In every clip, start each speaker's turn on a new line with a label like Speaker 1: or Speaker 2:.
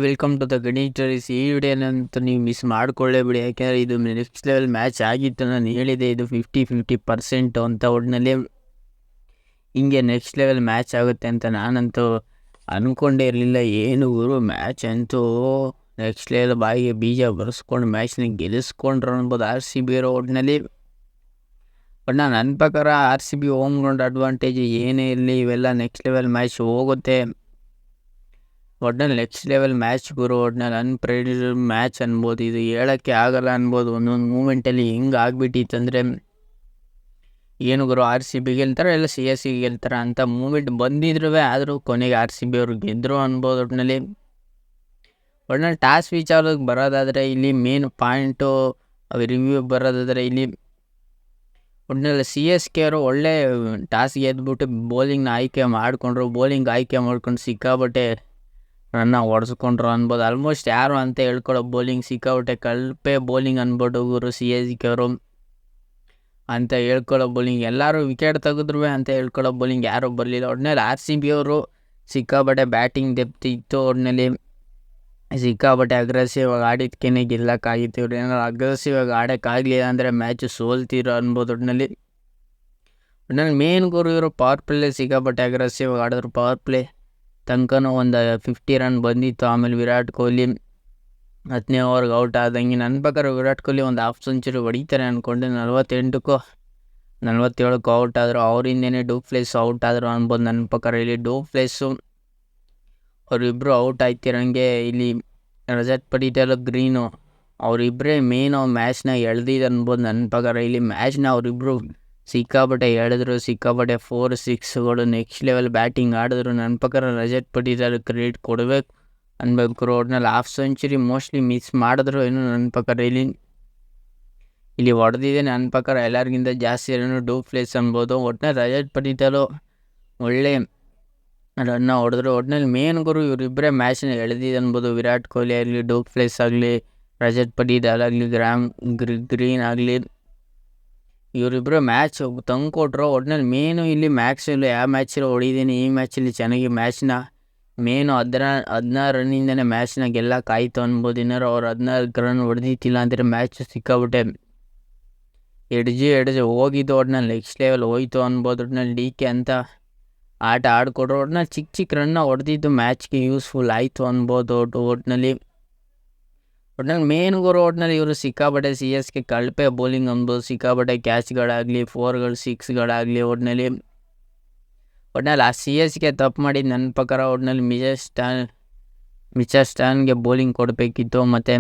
Speaker 1: Welcome to the ಗಣಿಟರೀಸ್. ಈ ವಿಡಿಯೋನಂತೂ ನೀವು miss ಮಾಡ್ಕೊಳ್ಳೇಬಿಡಿ, ಯಾಕೆಂದರೆ ಇದು ನೆಕ್ಸ್ಟ್ ಲೆವೆಲ್ ಮ್ಯಾಚ್ ಆಗಿತ್ತು. ನಾನು ಹೇಳಿದೆ ಇದು 50% ಅಂತ. ಒಟ್ಟಿನಲ್ಲಿ ಹಿಂಗೆ ನೆಕ್ಸ್ಟ್ ಲೆವೆಲ್ ಮ್ಯಾಚ್ ಆಗುತ್ತೆ ಅಂತ ನಾನಂತೂ ಅಂದ್ಕೊಂಡೇ ಇರಲಿಲ್ಲ. ಏನು ಗುರು, ಮ್ಯಾಚ್ ಅಂತೂ ನೆಕ್ಸ್ಟ್ ಲೆವೆಲ್ ಬಾಯಿಗೆ ಬೀಜ ಬರೆಸ್ಕೊಂಡು ಮ್ಯಾಚ್ನ ಗೆಲ್ಲಿಸ್ಕೊಂಡ್ರು ಅನ್ಬೋದು RCB ಇರೋ. ಒಟ್ಟಿನಲ್ಲಿ ಬಟ್ ನನ್ನ ಪ್ರಕಾರ RCB ಹೋಮ್ ಗ್ರೌಂಡ್ ಅಡ್ವಾಂಟೇಜ್ ಏನೇ ಇರಲಿ, ಇವೆಲ್ಲ ನೆಕ್ಸ್ಟ್ ಲೆವೆಲ್ ಮ್ಯಾಚ್ ಹೋಗುತ್ತೆ. ಒಟ್ನಲ್ಲಿ ನೆಕ್ಸ್ಟ್ ಲೆವೆಲ್ ಮ್ಯಾಚ್ ಗುರು. ಒಟ್ನಲ್ಲಿ ಅನ್ಪ್ರೆಡಿಕ್ಟಬಲ್ ಮ್ಯಾಚ್ ಅನ್ಬೋದು, ಇದು ಹೇಳೋಕ್ಕೆ ಆಗಲ್ಲ ಅನ್ಬೋದು. ಒಂದೊಂದು ಮೂಮೆಂಟಲ್ಲಿ ಹಿಂಗೆ ಆಗ್ಬಿಟ್ಟಿತ್ತಂದರೆ ಏನು ಗುರು, RCB ಗೆಲ್ತಾರೆ ಇಲ್ಲ CSK ಗೆಲ್ತಾರೆ ಅಂತ ಮೂಮೆಂಟ್ ಬಂದಿದ್ರು. ಆದರೂ ಕೊನೆಗೆ RCB ಅವರು ಗೆದ್ದರು ಅನ್ಬೋದು. ಒಟ್ಟಿನಲ್ಲಿ ಟಾಸ್ ವಿಚಾರಕ್ಕೆ ಬರೋದಾದರೆ ಇಲ್ಲಿ ಮೇನ್ ಪಾಯಿಂಟು ರಿವ್ಯೂ ಬರೋದಾದರೆ ಇಲ್ಲಿ ಒಟ್ಟಿನಲ್ಲಿ CSK ಅವರು ಒಳ್ಳೆ ಟಾಸ್ ಗೆದ್ಬಿಟ್ಟು ಬೌಲಿಂಗ್ನ ಆಯ್ಕೆ ಮಾಡಿಕೊಂಡ್ರು. ಬೌಲಿಂಗ್ ಆಯ್ಕೆ ಮಾಡ್ಕೊಂಡು ಸಿಕ್ಕಾಬಟ್ಟೆ ರನ್ನ ಹೊಡೆಸ್ಕೊಂಡ್ರು ಅನ್ಬೋದು. ಆಲ್ಮೋಸ್ಟ್ ಯಾರು ಅಂತ ಹೇಳ್ಕೊಳ್ಳೋ ಬೌಲಿಂಗ್ ಸಿಕ್ಕಾಬಟ್ಟೆ ಕಲ್ಪೆ ಬೌಲಿಂಗ್ ಅನ್ಬೋದು ಗುರು CSK ಅವರು ಅಂತ ಹೇಳ್ಕೊಳ್ಳೋ ಬೌಲಿಂಗ್. ಎಲ್ಲರೂ ವಿಕೆಟ್ ತೆಗೆದ್ರು ಅಂತ ಹೇಳ್ಕೊಳ್ಳೋ ಬೌಲಿಂಗ್ ಯಾರೂ ಬರಲಿಲ್ಲ. ಒಟ್ಟಿನಲ್ಲಿ RCB ಅವರು ಸಿಕ್ಕಾಬಟ್ಟೆ ಬ್ಯಾಟಿಂಗ್ ಡೆಪ್ತ್ ಇತ್ತು. ಒಟ್ಟಿನಲ್ಲಿ ಸಿಕ್ಕಾಬಟ್ಟೆ ಅಗ್ರೆಸಿವ್ ಆಗಿ ಆಡಿದ್ಕೇನೆ ಗೆಲ್ಲಕ್ಕಾಗಿತ್ತು. ಇವ್ರು ಏನಾದ್ರು ಅಗ್ರೆಸಿವ್ ಆಗಿ ಆಡೋಕ್ಕಾಗಲಿಲ್ಲ ಅಂದರೆ ಮ್ಯಾಚ್ ಸೋಲ್ತಿರೋ ಅನ್ಬೋದು. ಒಟ್ಟಿನಲ್ಲಿ ಮೇನ್ ಗುರು ಇವರು ಪವರ್ ಪ್ಲೇ ಸಿಕ್ಕಾಬಟ್ಟೆ ಅಗ್ರೆಸಿವ್ ಆಗಿ ಆಡಿದ್ರು. ಪವರ್ ಪ್ಲೇ ತನಕನೂ ಒಂದು 50 ರನ್ ಬಂದಿತ್ತು. ಆಮೇಲೆ ವಿರಾಟ್ ಕೊಹ್ಲಿ 10ನೇ ಓವರ್ಗೆ ಔಟ್ ಆದಂಗೆ. ನನ್ನ ಪ್ರಕಾರ ವಿರಾಟ್ ಕೊಹ್ಲಿ ಒಂದು ಹಾಫ್ ಸೆಂಚುರಿ ಹೊಡಿತಾರೆ ಅಂದ್ಕೊಂಡೆ. 48ಕ್ಕೋ 47ಕ್ಕೋ ಔಟ್ ಆದರು. ಅವರಿಂದನೇ ಡೂಪ್ಲೆಸ್ ಔಟ್ ಆದರು ಅನ್ಬೋದು. ನನ್ನ ಪ್ರಕಾರ ಇಲ್ಲಿ ಡೂಪ್ಲೆಸ್ಸು ಅವರಿಬ್ಬರು ಔಟ್ ಆಯ್ತಿರಂಗೆ ಇಲ್ಲಿ ರಜತ್ ಪಡಿಟರ್ ಗ್ರೀನು ಅವರಿಬ್ಬರೇ ಮೇನ್ ಮ್ಯಾಚ್ನ ಎಳ್ದಿದ್ದು ಅನ್ಬೋದು. ನನ್ನ ಪ್ರಕಾರ ಇಲ್ಲಿ ಮ್ಯಾಚ್ನ ಅವರಿಬ್ಬರು ಸಿಕ್ಕಾಬಟ್ಟೆ ಎಳೆದ್ರು. ಸಿಕ್ಕಾಬಟ್ಟೆ 4-6ಗಳು ನೆಕ್ಸ್ಟ್ ಲೆವೆಲ್ ಬ್ಯಾಟಿಂಗ್ ಆಡಿದ್ರು. ನನ್ನ ಪ್ರಕಾರ ರಜತ್ ಪಡಿಟರ್ ಕ್ರೆಡಿಟ್ ಕೊಡಬೇಕು ಅನ್ಬೇಕು. ಒಟ್ನಲ್ಲಿ ಹಾಫ್ ಸೆಂಚುರಿ ಮೋಸ್ಟ್ಲಿ ಮಿಸ್ ಮಾಡಿದ್ರು ಏನು. ನನ್ನ ಪ್ರಕಾರ ಇಲ್ಲಿ ಹೊಡೆದಿದೆ ನನ್ನ ಪ್ರಕಾರ ಎಲ್ಲರಿಗಿಂತ ಜಾಸ್ತಿ ಏನು ಡೂಪ್ಲೆಸ್ ಅನ್ಬೋದು. ಒಟ್ಟಿನಲ್ಲಿ ರಜತ್ ಪಡಿಟರು ಒಳ್ಳೆ ರನ್ನ ಹೊಡೆದ್ರು. ಒಟ್ಟಿನಲ್ಲಿ ಮೇನ್ ಗುರು ಇವರಿಬ್ಬರೇ ಮ್ಯಾಚ್ನ ಎಳೆದಿದ್ದು ಅನ್ಬೋದು. ವಿರಾಟ್ ಕೊಹ್ಲಿ ಆಗಲಿ, ಡೂಪ್ಲೆಸ್ ಆಗಲಿ, ರಜತ್ ಪಡಿಟರ್ ಆಗಲಿ, ಗ್ರೀನ್ ಆಗಲಿ, ಇವರಿಬ್ಬರು ಮ್ಯಾಚ್ ತಂದುಕೊಟ್ರು. ಒಟ್ಟಿನಲ್ಲಿ ಮೇನು ಇಲ್ಲಿ ಮ್ಯಾಕ್ಸಲ್ಲಿ ಯಾವ ಮ್ಯಾಚಲ್ಲಿ ಹೊಡಿದ್ದೀನಿ, ಈ ಮ್ಯಾಚಲ್ಲಿ ಚೆನ್ನಾಗಿ ಮ್ಯಾಚ್ನ ಮೇನು 16 ರನ್ನಿಂದನೇ ಮ್ಯಾಚ್ನ ಗೆಲ್ಲಕ್ಕಾಯ್ತು ಅನ್ಬೋದು. ಏನಾರು ಅವ್ರು 14 ರನ್ ಹೊಡೆದಿತ್ತಿಲ್ಲ ಅಂದರೆ ಮ್ಯಾಚ್ ಸಿಕ್ಕಾಬಿಟ್ಟೆ ಎಡ್ಜ್ ಹೋಗಿದ್ದು. ಒಟ್ಟಿನಲ್ಲಿ ನೆಕ್ಸ್ಟ್ ಲೆವೆಲ್ ಹೋಯ್ತು ಅನ್ಬೋದು. ಒಟ್ಟಿನಲ್ಲಿ DK ಅಂತ ಆಟ ಆಡಿಕೊಟ್ರು. ಒಟ್ಟಿನಲ್ಲಿ ಚಿಕ್ಕ ರನ್ನ ಹೊಡೆದಿದ್ದು ಮ್ಯಾಚ್ಗೆ ಯೂಸ್ಫುಲ್ ಆಯಿತು ಅನ್ಬೋದು. ಒಟ್ಟಿನಲ್ಲಿ ಮೇನ್ ಗುರು ಒಟ್ಟಿನಲ್ಲಿ ಇವರು ಸಿಕ್ಕಾಬಟ್ಟೆ CSK ಕಳಪೆ ಬೌಲಿಂಗ್ ಅನ್ಬೋದು. ಸಿಕ್ಕಾಬಟ್ಟೆ ಕ್ಯಾಚ್ಗಳಾಗಲಿ, 4ಗಳು 6ಗಳಾಗಲಿ. ಒಟ್ಟಿನಲ್ಲಿ ಆ CSK ತಪ್ಪು ಮಾಡಿದ್ದು ನನ್ನ ಪ್ರಕಾರ. ಒಟ್ಟಿನಲ್ಲಿ ಮಿಚರ್ ಸ್ಟಾನ್ಗೆ ಬೌಲಿಂಗ್ ಕೊಡಬೇಕಿತ್ತು. ಮತ್ತು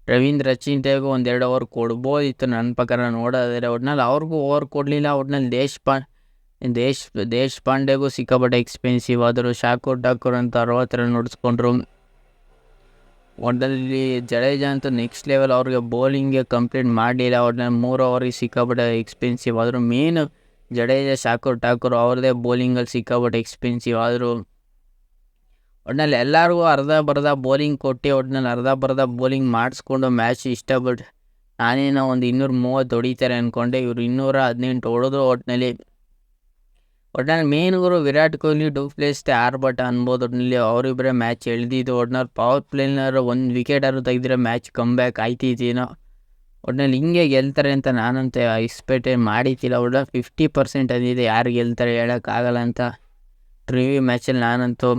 Speaker 1: ರವೀಂದ್ರ ಅಚಿಂತ್ಯಗೂ 1-2 ಓವರ್ ಕೊಡ್ಬೋದಿತ್ತು ನನ್ನ ಪ್ರಕಾರ ನೋಡೋದಾದರೆ. ಒಟ್ಟಿನಲ್ಲಿ ಅವ್ರಿಗೂ ಓವರ್ ಕೊಡಲಿಲ್ಲ. ಒಟ್ಟಿನಲ್ಲಿ ದೇಶಪಾಂಡೆಗೂ ಸಿಕ್ಕಾಬಟ್ಟೆ ಎಕ್ಸ್ಪೆನ್ಸಿವ್ ಆದರು. ಶಾರ್ದೂಲ್ ಠಾಕೂರ್ ಅಂತ 60 ರನ್ ಹೊಡೆಸ್ಕೊಂಡ್ರು. ಒಟ್ಟಿನಲ್ಲಿ ಜಡೇಜಾ ಅಂತೂ ನೆಕ್ಸ್ಟ್ ಲೆವೆಲ್ ಅವ್ರಿಗೆ ಬೌಲಿಂಗ್ಗೆ ಕಂಪ್ಲೀಟ್ ಮಾಡಲಿಲ್ಲ. ಒಟ್ಟಿನಲ್ಲಿ 3 ಓವರಿಗೆ ಸಿಕ್ಕಾಬಟ್ಟೆ ಎಕ್ಸ್ಪೆನ್ಸಿವ್ ಆದರು. ಮೇನ್ ಜಡೇಜಾ, ಶಾರ್ದೂಲ್ ಠಾಕೂರ್ ಅವ್ರದ್ದೇ ಬೌಲಿಂಗಲ್ಲಿ ಸಿಕ್ಕಾಬಟ್ಟೆ ಎಕ್ಸ್ಪೆನ್ಸಿವ್ ಆದರು. ಒಟ್ಟಿನಲ್ಲಿ ಎಲ್ಲರಿಗೂ ಅರ್ಧ ಬೌಲಿಂಗ್ ಕೊಟ್ಟು ಒಟ್ಟಿನಲ್ಲಿ ಅರ್ಧ ಬೌಲಿಂಗ್ ಮಾಡಿಸ್ಕೊಂಡು ಮ್ಯಾಚ್ ಇಷ್ಟಪಟ್ಟು ನಾನೇನೋ ಒಂದು 230 ಹೊಡಿತಾರೆ ಅಂದ್ಕೊಂಡೆ. ಇವರು 218 ಹೊಡೆದ್ರು. ಒಟ್ಟಿನಲ್ಲಿ ಮೇನ್ ಗುರು ವಿರಾಟ್ ಕೊಹ್ಲಿ, ಡೂಪ್ಲೆಸ್, ಆರ್ಭಟ ಅನ್ಬೋದು. ಒಟ್ಟಿನಲ್ಲಿ ಅವರಿಬ್ಬರೇ ಮ್ಯಾಚ್ ಎಳ್ದಿದ್ದು. ಒಟ್ಟಿನಲ್ಲಿ ಪವರ್ ಪ್ಲೇನಾರು 1 ವಿಕೆಟಾದ್ರು ತೆಗೆದ್ರೆ ಮ್ಯಾಚ್ ಕಮ್ಬ್ಯಾಕ್ ಆಯ್ತಿದ್ದೀನೋ. ಒಟ್ಟಿನಲ್ಲಿ ಹಿಂಗೆ ಗೆಲ್ತಾರೆ ಅಂತ ನಾನಂತ ಎಕ್ಸ್ಪೆಕ್ಟ್ ಮಾಡಿದ್ದಿಲ್ಲ. ಒಟ್ಟಿನಲ್ಲಿ 50% ಅಂದಿದೆ. ಯಾರು ಗೆಲ್ತಾರೆ ಹೇಳೋಕ್ಕಾಗಲ್ಲ ಅಂತ ರಿವ್ಯೂ ಮ್ಯಾಚಲ್ಲಿ ನಾನಂತೂ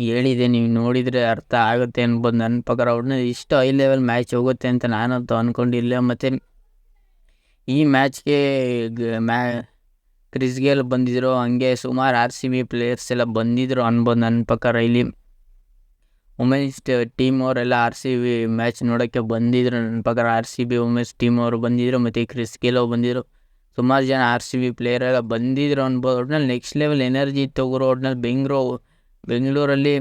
Speaker 1: ಹೇಳಿದೆ. ನೀವು ನೋಡಿದರೆ ಅರ್ಥ ಆಗುತ್ತೆ ಅನ್ಬೋದು ನನ್ನ ಪ್ರಕಾರ. ಒಟ್ಟಿನಲ್ಲಿ ಇಷ್ಟು ಹೈ ಲೆವೆಲ್ ಮ್ಯಾಚ್ ಹೋಗುತ್ತೆ ಅಂತ ನಾನಂತೂ ಅಂದ್ಕೊಂಡಿಲ್ಲ. ಮತ್ತು ಈ ಮ್ಯಾಚ್ಗೆ ಕ್ರಿಸ್ ಗೇಲ್ ಬಂದಿದ್ದರು. ಹಂಗೆ ಸುಮಾರು RCB ಪ್ಲೇಯರ್ಸ್ ಎಲ್ಲ ಬಂದಿದ್ದರು ಅನ್ಬೋದು ನನ್ನ ಪ್ರಕಾರ. ಇಲ್ಲಿ ವುಮೆನ್ಸ್ ಟೀಮ್ ಅವರೆಲ್ಲ RCB ಮ್ಯಾಚ್ ನೋಡೋಕ್ಕೆ ಬಂದಿದ್ದರು ನನ್ನ ಪ್ರಕಾರ. RCB ವುಮೆನ್ಸ್ ಟೀಮ್ ಅವರು ಬಂದಿದ್ದರು. ಮತ್ತು ಕ್ರಿಸ್ ಗೇಲ್ ಬಂದಿದ್ದರು. ಸುಮಾರು ಜನ RCB ಪ್ಲೇಯರ್ ಎಲ್ಲ ಬಂದಿದ್ದರು ಅನ್ಬೋದು. ಒಟ್ಟಿನಲ್ಲಿ ನೆಕ್ಸ್ಟ್ ಲೆವೆಲ್ ಎನರ್ಜಿ ಇತ್ತು ಗುರು. ಒಟ್ಟಿನಲ್ಲಿ ಬೆಂಗಳೂರಲ್ಲಿ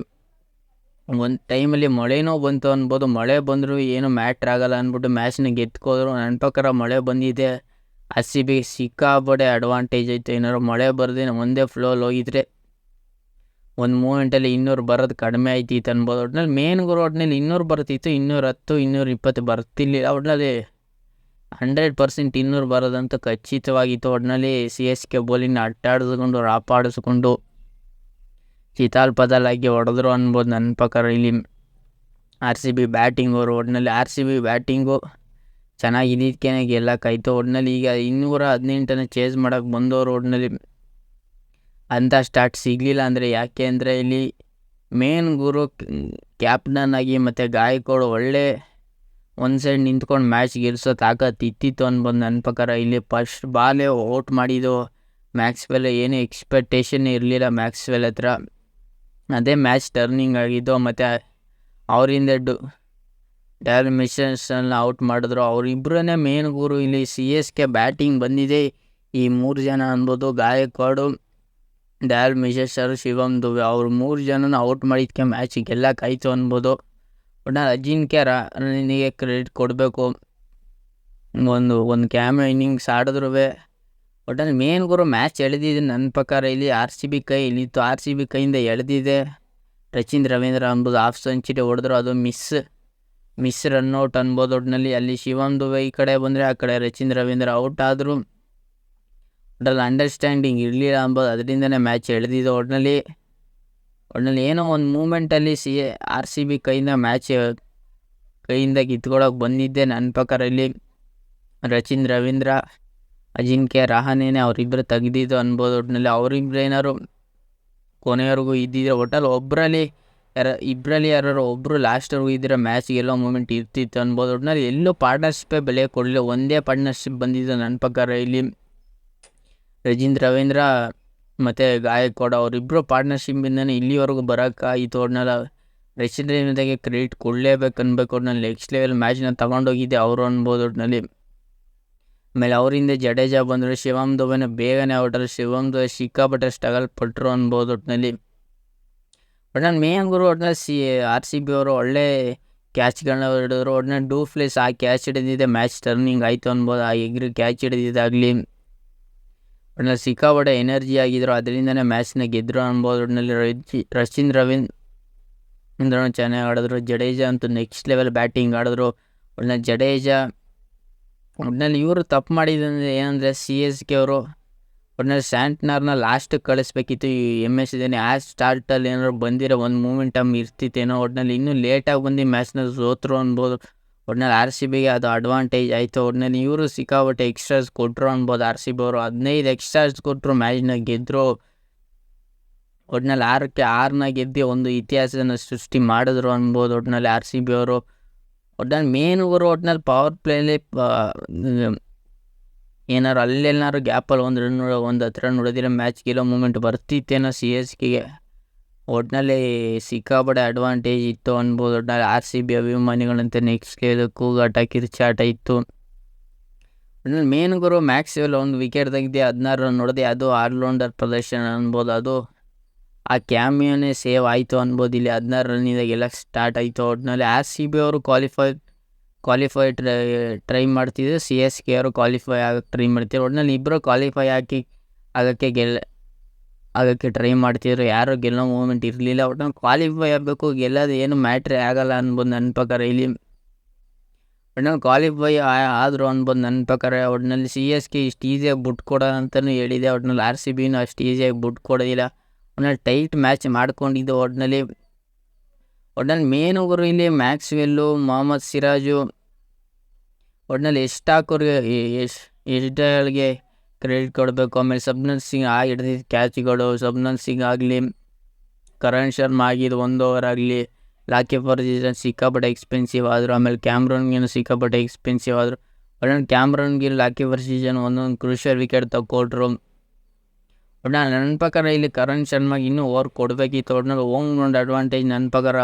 Speaker 1: ಒಂದು ಟೈಮಲ್ಲಿ ಮಳೆನೂ ಬಂತು ಅನ್ಬೋದು. ಮಳೆ ಬಂದರೂ ಏನು ಮ್ಯಾಟ್ರ್ ಆಗಲ್ಲ ಅಂದ್ಬಿಟ್ಟು ಮ್ಯಾಚ್ನ ಗೆದ್ಕೋದ್ರು. ನನ್ನ ಪ್ರಕಾರ ಮಳೆ ಬಂದಿದೆ RCB ಸಿಕ್ಕಾಬಟ್ಟೆ ಅಡ್ವಾಂಟೇಜ್ ಐತೆ. ಏನಾದ್ರು ಮಳೆ ಬರದೆ ಒಂದೇ ಫ್ಲೋಲ್ಲಿ ಹೋಗಿದ್ರೆ ಒಂದು ಮೂಮೆಂಟಲ್ಲಿ 200 ಬರೋದು ಕಡಿಮೆ ಆಯ್ತಿತ್ತು ಅನ್ಬೋದು. ಒಟ್ಟಿನಲ್ಲಿ ಮೇನ್ ಗುರು ಒಟ್ಟಿನಲ್ಲಿ 200 ಬರ್ತಿತ್ತು. 210, 220 ಬರ್ತಿರ್ಲಿಲ್ಲ. ಒಟ್ಟಿನಲ್ಲಿ 100% 200 ಬರೋದಂತೂ ಖಚಿತವಾಗಿತ್ತು. ಒಟ್ಟಿನಲ್ಲಿ CSK ಬೌಲಿಂಗ್ನ ಅಟ್ಟಾಡಿಸ್ಕೊಂಡು ರಾಪಾಡಿಸ್ಕೊಂಡು ಚಿತಾಲ್ಪದಲಾಗಿ ಹೊಡೆದ್ರು ಅನ್ಬೋದು ನನ್ನ ಪ್ರಕಾರ. ಇಲ್ಲಿ ಆರ್ ಸಿ ಬಿ ಬ್ಯಾಟಿಂಗ್ ಅವರು ಒಟ್ಟಿನಲ್ಲಿ ಆರ್ ಸಿ ಬಿ ಬ್ಯಾಟಿಂಗು ಚೆನ್ನಾಗಿ ಇದ್ದಿದ್ದಕ್ಕೇನೆ ಗೆಲ್ಲಕ್ಕಾಯ್ತು. ಒಟ್ಟಿನಲ್ಲಿ ಈಗ 218 ಚೇಸ್ ಮಾಡೋಕ್ಕೆ ಬಂದವರು ಒಟ್ಟಿನಲ್ಲಿ ಅಂಥ ಸ್ಟಾರ್ಟ್ ಸಿಗಲಿಲ್ಲ. ಅಂದರೆ ಯಾಕೆ ಅಂದರೆ ಇಲ್ಲಿ ಮೇನ್ ಗುರು ಕ್ಯಾಪ್ಟನ್ ಆಗಿ ಮತ್ತು ಗಾಯಕ್ವಾಡ್ ಒಳ್ಳೆ ಒಂದು ಸೈಡ್ ನಿಂತ್ಕೊಂಡು ಮ್ಯಾಚ್ ಗೆಲ್ಲಿಸೋ ತಾಕತ್ತು ಇತ್ತಿತ್ತು ಅನ್ಬೋದು ನನ್ನ ಪ್ರಕಾರ. ಇಲ್ಲಿ ಫಸ್ಟ್ ಬಾಲೇ ಔಟ್ ಮಾಡಿದ್ದು ಮ್ಯಾಕ್ಸ್ವೆಲ್. ಏನು ಎಕ್ಸ್ಪೆಕ್ಟೇಷನ್ ಇರಲಿಲ್ಲ ಮ್ಯಾಕ್ಸ್ವೆಲ್ ಹತ್ರ. ಅದೇ ಮ್ಯಾಚ್ ಟರ್ನಿಂಗ್ ಆಗಿದ್ದು. ಮತ್ತು ಅವರಿಂದ ಡ್ಯಾರೆನ್ ಮಿಚೆಲ್ಸನ್ನ ಔಟ್ ಮಾಡಿದ್ರು. ಅವರಿಬ್ಬರನ್ನೇ ಮೇನ್ ಗುರು. ಇಲ್ಲಿ ಸಿ ಎಸ್ ಕೆ ಬ್ಯಾಟಿಂಗ್ ಬಂದಿದೆ ಈ 3 ಜನ ಅನ್ಬೋದು, ಗಾಯಕ್ವಾಡು, ಡ್ಯಾರೆನ್ ಮಿಚೆಲ್, ಶಿವಮ್ ದುಬೆ. ಅವ್ರು 3 ಜನನ ಔಟ್ ಮಾಡಿದ್ದಕ್ಕೆ ಮ್ಯಾಚ್ ಗೆಲ್ಲಕ್ಕಾಯ್ತು ಅನ್ಬೋದು. ಒಟ್ನಲ್ಲಿ ಅಜಿಂಕ್ಯ ರಹಾನೆಗೆ ಕ್ರೆಡಿಟ್ ಕೊಡಬೇಕು. ಒಂದು ಕ್ಯಾಮ್ರಾ ಇನ್ನಿಂಗ್ಸ್ ಆಡಿದ್ರು. ಒಟ್ಟಲ್ಲಿ ಮೇನ್ ಗುರು ಮ್ಯಾಚ್ ಎಳೆದಿದೆ ನನ್ನ ಪ್ರಕಾರ. ಇಲ್ಲಿ ಆರ್ ಸಿ ಬಿ ಇಲ್ಲಿತ್ತು, ಆರ್ ಸಿ ಬಿ ಕೈಯಿಂದ ಎಳೆದಿದೆ. ರಚಿನ್ ರವೀಂದ್ರ ಅನ್ಬೋದು ಹಾಫ್ ಸೆಂಚುರಿ ಹೊಡೆದ್ರು, ಅದು ಮಿಸ್ ರನ್ಔಟ್ ಅನ್ಬೋದು. ಒಟ್ಟಿನಲ್ಲಿ ಅಲ್ಲಿ ಶಿವಮ್ ದುಬೆ ಈ ಕಡೆ ಬಂದರೆ, ಆ ಕಡೆ ರಚಿನ್ ರವೀಂದ್ರ ಔಟ್ ಆದರು. ಒಟ್ಟಲ್ಲಿ ಅಂಡರ್ಸ್ಟ್ಯಾಂಡಿಂಗ್ ಇರಲಿಲ್ಲ ಅನ್ಬೋದು, ಅದರಿಂದನೇ ಮ್ಯಾಚ್ ಎಳೆದಿದ್ದು. ಒಟ್ಟಿನಲ್ಲಿ ಏನೋ ಒಂದು ಮೂಮೆಂಟಲ್ಲಿ ಆರ್ ಸಿ ಬಿ ಕೈಯಿಂದ ಕಿತ್ಕೊಳ್ಳೋಕೆ ಬಂದಿದ್ದೆ ನನ್ನ ಪ್ರಕಾರ. ಇಲ್ಲಿ ರಚಿನ್ ರವೀಂದ್ರ, ಅಜಿಂಕ್ಯ ರಹಾನೆನೇ ಅವರಿಬ್ಬರು ತೆಗೆದಿದ್ದು ಅನ್ಬೋದು. ಒಟ್ಟಿನಲ್ಲಿ ಅವರಿಬ್ಬರು ಏನಾದ್ರು ಕೊನೆಯವರೆಗೂ ಇದ್ದಿದ್ರೆ, ಒಟ್ಟಲ್ಲಿ ಇಬ್ಬರಲ್ಲಿ ಯಾರು ಒಬ್ಬರು ಲಾಸ್ಟ್ವರೆಗೂ ಇದ್ದರೆ ಮ್ಯಾಚ್ ಗೆಲ್ಲೋ ಮೂಮೆಂಟ್ ಇರ್ತಿತ್ತು ಅನ್ಬೋದು. ಒಟ್ಟಿನಲ್ಲಿ ಎಲ್ಲೂ ಪಾರ್ಟ್ನರ್ಶಿಪ್ಪೇ ಬೆಲೆ ಕೊಡಲಿಲ್ಲ, ಒಂದೇ ಪಾರ್ಟ್ನರ್ಶಿಪ್ ಬಂದಿದ್ದು ನನ್ನ ಪ್ರಕಾರ. ಇಲ್ಲಿ ರಚಿನ್ ರವೀಂದ್ರ ಮತ್ತು ಗಾಯಕ್ವಾಡ್ ಅವರಿಬ್ಬರು ಪಾರ್ಟ್ನರ್ಶಿಪ್ಪಿಂದನೇ ಇಲ್ಲಿವರೆಗೂ ಬರೋಕ್ಕಾಯಿತು. ಒಟ್ಟಿನಲ್ಲಿ ರಚಿನ್ ರವೀಂದ್ರಗೆ ಕ್ರೆಡಿಟ್ ಕೊಡಲೇಬೇಕು ಅನ್ಬೇಕು. ಒಟ್ಟಿನಲ್ಲಿ ನೆಕ್ಸ್ಟ್ ಲೆವೆಲ್ ಮ್ಯಾಚ್ನ ತೊಗೊಂಡೋಗಿದ್ದೆ ಅವರು ಅನ್ಬೋದು. ಒಟ್ಟಿನಲ್ಲಿ ಆಮೇಲೆ ಅವರಿಂದ ಜಡೇಜಾ ಬಂದರು, ಶಿವಮ್ ದುಬೆನ ಬೇಗನೆ ಔಟರು. ಶಿವಮ್ ದುಬೆ ಸಿಕ್ಕಾಪಟ್ಟೆ ಸ್ಟ್ರಗಲ್ ಪಟ್ಟರು ಅನ್ಬೋದು. ಒಟ್ಟಿನಲ್ಲಿ ಮೇನ್ ಗುರು ಒಟ್ಟಿನಲ್ಲಿ ಆರ್ ಸಿ ಬಿ ಅವರು ಒಳ್ಳೆ ಕ್ಯಾಚ್ಗಳನ್ನ ಹಿಡಿದ್ರು. ಒಟ್ಟಿನಲ್ಲಿ ಡೂಪ್ಲೆಸ್ ಆ ಕ್ಯಾಚ್ ಹಿಡಿದಿದೆ ಮ್ಯಾಚ್ ಟರ್ನಿಂಗ್ ಆಯಿತು ಅನ್ಬೋದು. ಆ ಎಗ್ರಿ ಕ್ಯಾಚ್ ಹಿಡಿದಿದ್ದಾಗಲಿ ಒಟ್ಟಿನಲ್ಲಿ ಸಿಕ್ಕಾಪಟ್ಟೆ ಎನರ್ಜಿ ಆಗಿದ್ರು, ಅದರಿಂದನೇ ಮ್ಯಾಚ್ನ ಗೆದ್ದರು ಅನ್ಬೋದು. ಒಟ್ಟಿನಲ್ಲಿ ರಚಿನ್ ರವೀಂದ್ರ ಚೆನ್ನಾಗಿ ಆಡಿದ್ರು. ಜಡೇಜಾ ಅಂತೂ ನೆಕ್ಸ್ಟ್ ಲೆವೆಲ್ ಬ್ಯಾಟಿಂಗ್ ಆಡಿದ್ರು. ಒಟ್ಟಿನಲ್ಲಿ ಜಡೇಜಾ ಒಟ್ಟಿನಲ್ಲಿ ಇವರು ತಪ್ಪು ಮಾಡಿದಂದರೆ ಏನಂದರೆ ಸಿ ಎಸ್ ಕೆ ಅವರು ಒಟ್ಟಿನಲ್ಲಿ ಸ್ಯಾಂಟ್ನರ್ನ ಲಾಸ್ಟಿಗೆ ಕಳಿಸ್ಬೇಕಿತ್ತು. ಈ MS ಧೋನಿ ಆ ಸ್ಟಾರ್ಟಲ್ಲಿ ಏನಾದ್ರು ಬಂದಿರೋ ಒಂದು ಮೂಮೆಂಟಮ್ ಇರ್ತಿತ್ತೇನೋ. ಒಟ್ಟಿನಲ್ಲಿ ಇನ್ನೂ ಲೇಟಾಗಿ ಬಂದು ಮ್ಯಾಚ್ನ ಸೋತರು ಅನ್ಬೋದು. ಒಟ್ಟಿನಲ್ಲಿ ಆರ್ ಸಿ ಬಿಗೆ ಅದು ಅಡ್ವಾಂಟೇಜ್ ಆಯಿತು. ಒಟ್ಟಿನಲ್ಲಿ ಇವರು ಸಿಕ್ಕಾಪಟ್ಟೆ ಎಕ್ಸ್ಟ್ರಾಸ್ ಕೊಟ್ಟರು ಅನ್ಬೋದು. ಆರ್ ಸಿ ಬಿ ಅವರು 15 ಎಕ್ಸ್ಟ್ರಾಸ್ ಕೊಟ್ಟರು, ಮ್ಯಾಚ್ನ ಗೆದ್ದರು. ಒಟ್ಟಿನಲ್ಲಿ 6ನ ಗೆದ್ದು ಒಂದು ಇತಿಹಾಸನ ಸೃಷ್ಟಿ ಮಾಡಿದ್ರು ಅನ್ಬೋದು ಒಟ್ಟಿನಲ್ಲಿ ಆರ್ ಸಿ ಬಿ ಅವರು. ಒಟ್ಟಿನಲ್ಲಿ ಮೇನುವರು ಒಟ್ಟಿನಲ್ಲಿ ಪವರ್ ಪ್ಲೇಲಿ ಏನಾರು ಅಲ್ಲೆಲ್ಲಾರು ಗ್ಯಾಪಲ್ಲಿ ಒಂದು 10 ರನ್ ಹೊಡೆದಿರೋ ಮ್ಯಾಚ್ ಗೆಲ್ಲೋ ಮೂಮೆಂಟ್ ಬರ್ತಿತ್ತೇನೋ ಸಿ ಎಸ್ ಕೆಗೆ. ಒಟ್ಟಿನಲ್ಲಿ ಸಿಕ್ಕಾಪಟ್ಟೆ ಅಡ್ವಾಂಟೇಜ್ ಇತ್ತು ಅನ್ಬೋದು. ಒಟ್ಟಿನಲ್ಲಿ ಆರ್ ಸಿ ಬಿ ಅಭಿಮಾನಿಗಳಂತೆ ನೆಕ್ಸ್ಟ್ ಲೆವೆಲ್ ಕೂಗಾಟ ಕಿರ್ಚಾಟ ಇತ್ತು. ಒಟ್ಟಿನಲ್ಲಿ ಮೇನ್ ಗುರು ಮ್ಯಾಕ್ಸ್ವೆಲ್ ಒಂದು ವಿಕೆಟ್ ತೆಗೆದು 16 ರನ್ ಹೊಡೆದೆ, ಅದು ಆಲ್ರೌಂಡರ್ ಪ್ರದರ್ಶನ ಅನ್ಬೋದು. ಅದು ಆ ಕ್ಯಾಮಿಯೋನೇ ಸೇವ್ ಆಯಿತು ಅನ್ಬೋದು. ಇಲ್ಲಿ 16 ರನ್ನಿಂದ ಗೆಲ್ಲಕ್ಕೆ ಸ್ಟಾರ್ಟ್ ಆಯಿತು. ಒಟ್ಟಿನಲ್ಲಿ ಆರ್ ಸಿ ಬಿ ಅವರು ಕ್ವಾಲಿಫೈ ಟ್ರೈ ಮಾಡ್ತಿದ್ರು, ಸಿ ಎಸ್ ಕೆ ಅವರು ಕ್ವಾಲಿಫೈ ಆಗೋಕ್ಕೆ ಟ್ರೈ ಮಾಡ್ತಿದ್ರು. ಒಟ್ಟಿನಲ್ಲಿ ಇಬ್ಬರು ಕ್ವಾಲಿಫೈ ಆಗೋಕ್ಕೆ ಟ್ರೈ ಮಾಡ್ತಿದ್ರು, ಯಾರು ಗೆಲ್ಲೋ ಮೂಮೆಂಟ್ ಇರಲಿಲ್ಲ. ಒಟ್ಟಿನಲ್ಲಿ ಕ್ವಾಲಿಫೈ ಆಗಬೇಕು, ಗೆಲ್ಲೋದು ಏನು ಮ್ಯಾಟ್ರೇ ಆಗಲ್ಲ ಅನ್ಬೋದು ನನ್ನ ಪ್ರಕಾರ. ಇಲ್ಲಿ ಒಟ್ಟಿನಲ್ಲಿ ಕ್ವಾಲಿಫೈ ಆದರು ಅನ್ಬೋದು ನನ್ನ ಪ್ರಕಾರ. ಒಟ್ಟಿನಲ್ಲಿ ಸಿ ಎಸ್ ಕೆ ಇಷ್ಟು ಈಸಿಯಾಗಿ ಬಿಟ್ಟು ಕೊಡೋ ಅಂತಲೂ ಹೇಳಿದೆ. ಒಟ್ಟಿನಲ್ಲಿ ಆರ್ ಸಿ ಬಿನೂ ಅಷ್ಟು ಈಸಿಯಾಗಿ ಬಿಟ್ಟು ಕೊಡೋದಿಲ್ಲ. ಒಟ್ಟಿನಲ್ಲಿ ಟೈಟ್ ಮ್ಯಾಚ್ ಮಾಡ್ಕೊಂಡಿದ್ದು. ಒಟ್ಟಿನಲ್ಲಿ ಮೇನುಗರು ಇಲ್ಲಿ ಮ್ಯಾಕ್ಸ್ವೆಲ್ಲು, ಮೊಹಮ್ಮದ್ ಸಿರಾಜು, ಒಟ್ಟಿನಲ್ಲಿ ಎಷ್ಟು ಹಾಕೋರಿಗೆ ಎಷ್ಟಗಳಿಗೆ ಕ್ರೆಡಿಟ್ ಕೊಡಬೇಕು. ಆಮೇಲೆ ಸಬ್ನಮ್ ಸಿಂಗ್ ಹಿಡಿದಿದ್ದ ಕ್ಯಾಚ್ಗಳು, ಸಬ್ನಮ್ ಸಿಂಗ್ ಆಗಲಿ, ಕರಣ್ ಶರ್ಮಾ ಆಗಿದ್ದು 1 ಓವರ್ ಆಗಲಿ, ಲಾಕಿ ಫರ್ಗ್ಯೂಸನ್ ಸಿಕ್ಕಾಪಟ್ಟೆ ಎಕ್ಸ್ಪೆನ್ಸಿವ್ ಆದರು. ಆಮೇಲೆ ಕ್ಯಾಮ್ರನ್ಗೇನು ಸಿಕ್ಕಾಪಟ್ಟೆ ಎಕ್ಸ್ಪೆನ್ಸಿವ್ ಆದರು. ಒಟ್ಟಿನಲ್ಲಿ ಕ್ಯಾಮ್ರನ್ಗೆ ಲಾಕಿ ಫರ್ಗ್ಯೂಸನ್ ಒಂದೊಂದು ಕ್ರೂಷಿಯಲ್ ವಿಕೆಟ್ ತಗೊಟ್ರು. ಒಟ್ಟಿನಲ್ಲಿ ನನ್ನ ಪ್ರಕಾರ ಇಲ್ಲಿ ಕರಣ್ ಶರ್ಮಾಗೆ ಇನ್ನೂ ಓವರ್ ಕೊಡಬೇಕಿತ್ತು. ಒಟ್ಟಿನಲ್ಲಿ ಹೋಮ್ ಗ್ರೌಂಡ್ ಅಡ್ವಾಂಟೇಜ್ ನನ್ನ ಪ್ರಕಾರ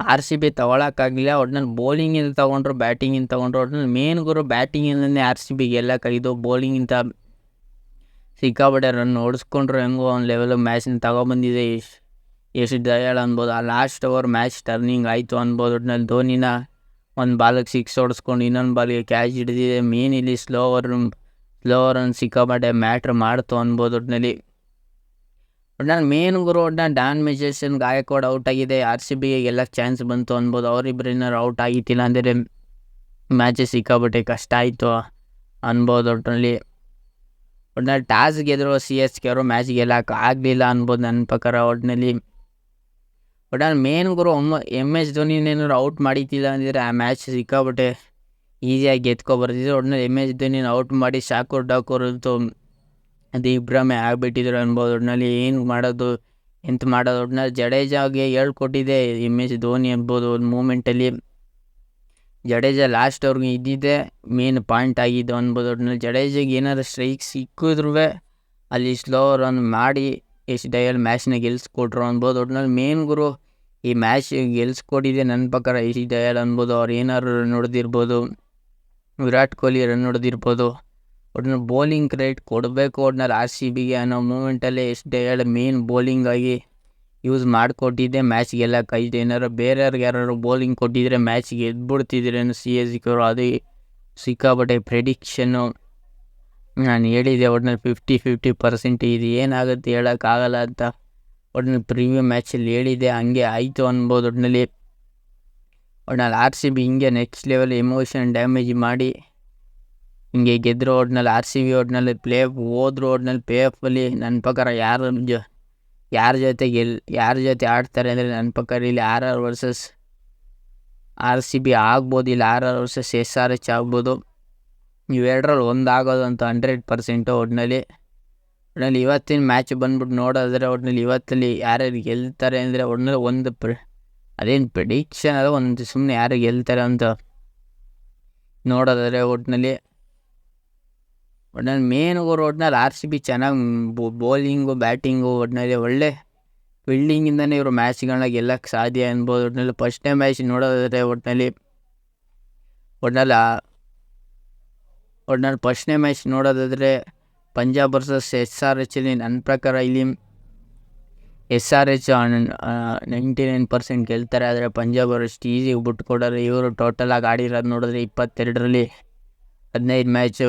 Speaker 1: ಆರ್ ಸಿ ಬಿ ತೊಗೊಳಕ್ಕಾಗಲಿಲ್ಲ. ಒಟ್ಟಿನಲ್ಲಿ ಬೌಲಿಂಗಿಂದ ತೊಗೊಂಡ್ರು, ಬ್ಯಾಟಿಂಗಿಂದ ತೊಗೊಂಡ್ರು. ಒಟ್ಟಿನಲ್ಲಿ ಮೇನ್ ಗುರು ಬ್ಯಾಟಿಂಗಿಂದನೇ ಆರ್ ಸಿ ಬಿಗೆ ಗೆಲ್ಲಕ್ಕಾಗಿದ್ದು. ಬೌಲಿಂಗಿಂದ ಸಿಕ್ಕಾಪಟ್ಟೆ ರನ್ ಹೊಡೆಸ್ಕೊಂಡ್ರು, ಹೆಂಗೋ ಒಂದು ಲೆವೆಲ್ ಮ್ಯಾಚ್ನ ತಗೊಬಂದಿದೆ. ಎಷ್ಟು ದಯಾಳ ಅನ್ಬೋದು. ಆ ಲಾಸ್ಟ್ ಓವರ್ ಮ್ಯಾಚ್ ಟರ್ನಿಂಗ್ ಆಯಿತು ಅನ್ಬೋದು. ಒಟ್ಟಿನಲ್ಲಿ ಧೋನಿನ ಒಂದು ಬಾಲಿಗೆ 6 ಹೊಡೆಸ್ಕೊಂಡು ಇನ್ನೊಂದು ಬಾಲಿಗೆ ಕ್ಯಾಚ್ ಹಿಡಿದಿದೆ. ಮೇನ್ ಇಲ್ಲಿ ಸ್ಲೋ ಓವರ್ ಸಿಕ್ಕಾಪಟ್ಟೆ ಮ್ಯಾಟ್ರ್ ಮಾಡ್ತು ಅನ್ಬೋದು. ಒಟ್ಟಿನಲ್ಲಿ ಮೇನ್ ಗುರು ಡ್ಯಾನ್ ಮಿಚೆಲ್, ಗಾಯಕ್ವಾಡ್ ಔಟ್ ಆಗಿದೆ. ಆರ್ ಸಿ ಬಿಗೆ ಗೆಲ್ಲಕ್ಕೆ ಚಾನ್ಸ್ ಬಂತು ಅನ್ಬೋದು. ಅವರಿಬ್ಬರೇನಾರು ಔಟ್ ಆಗಿತ್ತಿಲ್ಲ ಅಂದರೆ ಮ್ಯಾಚ್ ಸಿಕ್ಕಾಪಟ್ಟೆ ಕಷ್ಟ ಆಯಿತು ಅನ್ಬೋದು. ಒಟ್ಟಿನಲ್ಲಿ ಒಟ್ನಲ್ಲಿ ಟಾಸ್ ಗೆದ್ರು CSK ಅವರು ಮ್ಯಾಚ್ ಗೆಲ್ಲಕ್ಕೆ ಆಗಲಿಲ್ಲ ಅನ್ಬೋದು ನನ್ನ ಪ್ರಕಾರ. ಒಟ್ಟಿನಲ್ಲಿ ಮೇನ್ ಗುರು MS ಧೋನಿನೇನಾದ್ರು ಔಟ್ ಮಾಡಿದ್ದಿಲ್ಲ ಅಂದಿದ್ರೆ ಆ ಮ್ಯಾಚ್ ಸಿಕ್ಕಾಬಿಟ್ಟೆ ಈಸಿಯಾಗಿ ಗೆದ್ಕೊಬರ್ತಿದ್ರು. ಒಟ್ಟಿನಲ್ಲಿ MS ಧೋನಿನ ಔಟ್ ಮಾಡಿ ಶಾಕೂರ್ ಠಾಕೂರ್ ಅಂತೂ ಅದು ಇಬ್ಬರಮೇ ಆಗಿಬಿಟ್ಟಿದ್ರು ಅನ್ಬೋದು. ಒಟ್ಟಿನಲ್ಲಿ ಏನು ಮಾಡೋದು ಎಂತ ಮಾಡೋದು. ಒಟ್ಟಿನಲ್ಲಿ ಜಡೇಜಾಗೆ ಹೇಳ್ಕೊಟ್ಟಿದೆ MS ಧೋನಿ ಅನ್ಬೋದು. ಒಂದು ಮೂಮೆಂಟಲ್ಲಿ ಜಡೇಜಾ ಲಾಸ್ಟ್ ಅವ್ರಿಗೆ ಇದ್ದಿದ್ದೆ ಮೇನ್ ಪಾಯಿಂಟ್ ಆಗಿದ್ದು ಅನ್ಬೋದು. ಒಟ್ಟಿನಲ್ಲಿ ಜಡೇಜಾಗೆ ಏನಾದ್ರು ಸ್ಟ್ರೈಕ್ ಸಿಕ್ಕಿದ್ರೂ ಅಲ್ಲಿ ಸ್ಲೋ ರನ್ ಮಾಡಿ ಎಷ್ಟು ಡೈಯಲ್ಲಿ ಮ್ಯಾಚ್ನ ಗೆಲ್ಸ್ಕೊಟ್ರು ಅನ್ಬೋದು. ಒಟ್ಟಿನಲ್ಲಿ ಮೇನ್ ಗುರು ಈ ಮ್ಯಾಚ್ ಗೆಲ್ಸ್ಕೊಟ್ಟಿದೆ ನನ್ನ ಪ್ರಕಾರ ಎಷ್ಟು ಡಯಲ್ ಅನ್ಬೋದು. ಅವ್ರು ಏನಾದ್ರು ರನ್ ಹೊಡೆದಿರ್ಬೋದು, ವಿರಾಟ್ ಕೊಹ್ಲಿ ರನ್ ಹೊಡೆದಿರ್ಬೋದು. ಒಟ್ಟಿನಲ್ಲಿ ಬೌಲಿಂಗ್ ಕ್ರೆಡಿಟ್ ಕೊಡಬೇಕು ಒಟ್ಟಿನಲ್ಲಿ RCBಗೆ ಅನ್ನೋ ಮೂಮೆಂಟಲ್ಲೇ ಎಷ್ಟು ಡಯಲ್ ಮೇನ್ ಬೌಲಿಂಗ್ ಆಗಿ ಯೂಸ್ ಮಾಡಿಕೊಟ್ಟಿದ್ದೆ ಮ್ಯಾಚ್ ಗೆಲ್ಲಕ್ಕಾಯ್ತು. ಏನಾರು ಬೇರೆಯವ್ರಿಗೆ ಯಾರು ಬೌಲಿಂಗ್ ಕೊಟ್ಟಿದ್ರೆ ಮ್ಯಾಚ್ ಗೆದ್ಬಿಡ್ತಿದ್ರೇನು CSK ಅವರು. ಅದು ಸಿಕ್ಕಾಪಟ್ಟೆ ಪ್ರೆಡಿಕ್ಷನ್ನು ನಾನು ಹೇಳಿದೆ. ಒಟ್ಟಿನಲ್ಲಿ 50-50% ಇದು ಏನಾಗುತ್ತೆ ಹೇಳೋಕ್ಕಾಗಲ್ಲ ಅಂತ ಒಟ್ಟಿನಲ್ಲಿ ಪ್ರಿವ್ಯೂ ಮ್ಯಾಚಲ್ಲಿ ಹೇಳಿದೆ, ಹಂಗೆ ಆಯಿತು ಅನ್ಬೋದು. ಒಟ್ಟಿನಲ್ಲಿ RCB ಹಿಂಗೆ ನೆಕ್ಸ್ಟ್ ಲೆವೆಲ್ ಎಮೋಷನ್ ಡ್ಯಾಮೇಜ್ ಮಾಡಿ ಹಿಂಗೆ ಗೆದ್ದರು. ಒಟ್ಟಿನಲ್ಲಿ RCB ಒಟ್ಟಿನಲ್ಲಿ ಹೋದ್ರು. ಒಟ್ಟಿನಲ್ಲಿ ಪ್ಲೇ-ಆಫಲ್ಲಿ ನನ್ನ ಪ್ರಕಾರ ಯಾರ ಜೊತೆ ಆಡ್ತಾರೆ ಅಂದರೆ ನನ್ನ ಪ್ರಕಾರ ಇಲ್ಲಿ RR ವರ್ಸಸ್ RCB ಆಗ್ಬೋದು, ಇಲ್ಲ RR ವರ್ಸಸ್ SRH ಆಗ್ಬೋದು. ಇವೆರಡರಲ್ಲಿ ಒಂದಾಗೋದು ಅಂತ 100%. ಒಟ್ಟಿನಲ್ಲಿ ಇವತ್ತಿನ ಮ್ಯಾಚ್ ಬಂದ್ಬಿಟ್ಟು ನೋಡೋದ್ರೆ ಒಟ್ಟಿನಲ್ಲಿ ಇವತ್ತಲ್ಲಿ ಯಾರ್ಯಾರು ಗೆಲ್ತಾರೆ ಅಂದರೆ ಒಟ್ಟಿನಲ್ಲಿ ಅದೇನು ಪ್ರೆಡಿಕ್ಷನ್ ಅದ, ಒಂದು ಸುಮ್ಮನೆ ಯಾರು ಗೆಲ್ತಾರೆ ಅಂತ ನೋಡೋದಾದರೆ ಒಟ್ಟಿನಲ್ಲಿ ಮೇನ್ ಒಟ್ಟಿನಲ್ಲಿ RCB ಚೆನ್ನಾಗಿ ಬೌಲಿಂಗು ಬ್ಯಾಟಿಂಗು ಒಟ್ಟಿನಲ್ಲಿ ಒಳ್ಳೆ ಫೀಲ್ಡಿಂಗಿಂದನೇ ಇವರು ಮ್ಯಾಚ್ಗಳನ್ನ ಗೆಲ್ಲಕ್ಕೆ ಸಾಧ್ಯ ಅನ್ಬೋದು. ಒಟ್ಟಿನಲ್ಲಿ ಫಸ್ಟ್ನೇ ಮ್ಯಾಚ್ ನೋಡೋದಾದರೆ ಒಟ್ಟಿನಲ್ಲಿ ಫಸ್ಟ್ನೇ ಮ್ಯಾಚ್ ನೋಡೋದಾದರೆ ಪಂಜಾಬ್ ವರ್ಸಸ್ SRH ಅಲ್ಲಿ ನನ್ನ ಪ್ರಕಾರ ಇಲ್ಲಿ SRH 99% ಗೆಲ್ತಾರೆ. ಆದರೆ ಪಂಜಾಬ್ ಅವರು ಅಷ್ಟು ಈಸಿಗೆ ಬಿಟ್ಕೊಡೋರು. ಇವರು ಟೋಟಲಾಗಿ ಆಡಿರೋದು ನೋಡಿದ್ರೆ 22ರಲ್ಲಿ 15 ಮ್ಯಾಚು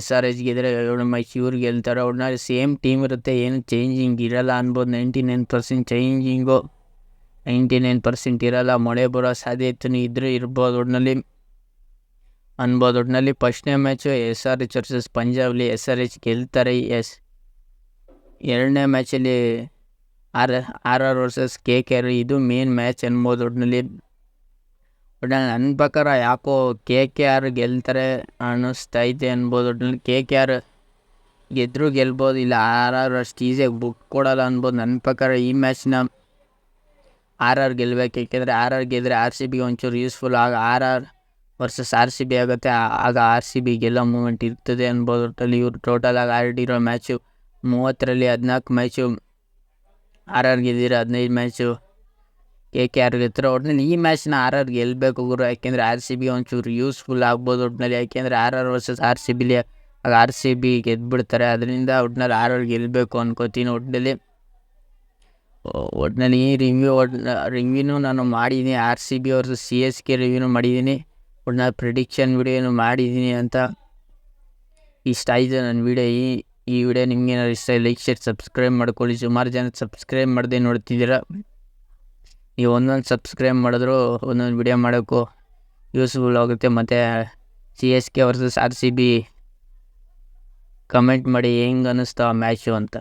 Speaker 1: SRH ಗೆದ್ರೆ 7 ಮ್ಯಾಚ್ ಇವ್ರು ಗೆಲ್ತಾರೆ. ಒಟ್ಟಿನಲ್ಲಿ ಸೇಮ್ ಟೀಮ್ ಇರುತ್ತೆ, ಏನು ಚೇಂಜಿಂಗ್ ಇರಲ್ಲ ಅನ್ಬೋದು. 99% ಚೇಂಜಿಂಗು 99% ಇರಲ್ಲ. ಮಳೆ ಬರೋ ಸಾಧ್ಯತೆಯೂ ಇರ್ಬೋದು ಒಟ್ಟಿನಲ್ಲಿ ಅನ್ಬೋದು. ಒಟ್ಟಿನಲ್ಲಿ ಫಸ್ಟ್ನೇ ಮ್ಯಾಚು SRH ವರ್ಸಸ್ ಪಂಜಾಬ್ಲಿ SRH ಗೆಲ್ತಾರೆ. ಎರಡನೇ ಮ್ಯಾಚಲ್ಲಿ RR ವರ್ಸಸ್ KKR ಇದು ಮೇನ್ ಮ್ಯಾಚ್ ಅನ್ಬೋದು. ಒಟ್ಟಿನಲ್ಲಿ ನನ್ನ ಪ್ರಕಾರ ಯಾಕೋ KKR ಗೆಲ್ತಾರೆ ಅನ್ನಿಸ್ತೈತೆ ಅನ್ಬೋದು. ಒಟ್ಟಿನಲ್ಲಿ KKR ಗೆಲ್ಬೋದು, ಇಲ್ಲ RR ಅಷ್ಟು ಈಸಿಯಾಗಿ ಬಿಟ್ಕೊಡಲ್ಲ ಅನ್ಬೋದು. ನನ್ನ ಪ್ರಕಾರ ಈ ಮ್ಯಾಚ್ನ RR ಗೆಲ್ಬೇಕು. ಏಕೆಂದರೆ RR ಗೆದ್ದರೆ RCBಗೆ ಒಂಚೂರು ಯೂಸ್ಫುಲ್. ಆಗ RR ವರ್ಸಸ್ RCB ಆಗುತ್ತೆ, ಆಗ RCB ಗೆಲ್ಲೋ ಮೂಮೆಂಟ್ ಇರ್ತದೆ ಅನ್ಬೋದು. ಒಟ್ಟಲ್ಲಿ ಇವರು ಟೋಟಲಾಗಿ ಆಡಿರೋ ಮ್ಯಾಚು 30ರಲ್ಲಿ 14 ಮ್ಯಾಚು RR ಗೆದ್ದಿರೋ, 15 ಮ್ಯಾಚು KKR ಗೆಲ್ತಾರೆ. ಒಟ್ಟಿನಲ್ಲಿ ಈ ಮ್ಯಾಚ್ನ RR ಗೆಲ್ಲಬೇಕು ಗುರು, ಯಾಕೆಂದರೆ RCB ಒಂಚೂರು ಯೂಸ್ಫುಲ್ ಆಗ್ಬೋದು. ಒಟ್ಟಿನಲ್ಲಿ ಯಾಕೆಂದರೆ RR ವರ್ಸಸ್ RCBಲಿ ಆಗ RCB ಗೆದ್ಬಿಡ್ತಾರೆ. ಅದರಿಂದ ಒಟ್ಟಿನಲ್ಲಿ RR ಗೆಲ್ಲಬೇಕು ಅನ್ಕೋತೀನಿ. ಒಟ್ಟಿನಲ್ಲಿ ಈ ರಿವ್ಯೂನು ನಾನು ಮಾಡಿದ್ದೀನಿ. RCB ವರ್ಸಸ್ CSK ರಿವ್ಯೂನು ಮಾಡಿದ್ದೀನಿ. ಒಟ್ಟಿನಲ್ಲಿ ಪ್ರಿಡಿಕ್ಷನ್ ವಿಡಿಯೋನು ಮಾಡಿದ್ದೀನಿ ಅಂತ ಇಷ್ಟ ಆಯಿತು ನನ್ನ ವಿಡಿಯೋ. ಈ ವಿಡಿಯೋ ನಿಮ್ಗೆ ಏನಾದ್ರು ಇಷ್ಟ ಲೈಕ್ ಶೇರ್ ಸಬ್ಸ್ಕ್ರೈಬ್ ಮಾಡ್ಕೊಳ್ಳಿ. ಸುಮಾರು ಜನ ಸಬ್ಸ್ಕ್ರೈಬ್ ಮಾಡದೆ ನೋಡ್ತಿದ್ದೀರಾ. ನೀವು ಒಂದೊಂದು ಸಬ್ಸ್ಕ್ರೈಬ್ ಮಾಡಿದ್ರು ಒಂದೊಂದು ವಿಡಿಯೋ ಮಾಡೋಕ್ಕೂ ಯೂಸ್ಫುಲ್ ಆಗುತ್ತೆ. ಮತ್ತು CSK ವರ್ಸಸ್ RCB ಕಮೆಂಟ್ ಮಾಡಿ ಹೆಂಗೆ ಅನ್ನಿಸ್ತು ಆ ಮ್ಯಾಚು ಅಂತ.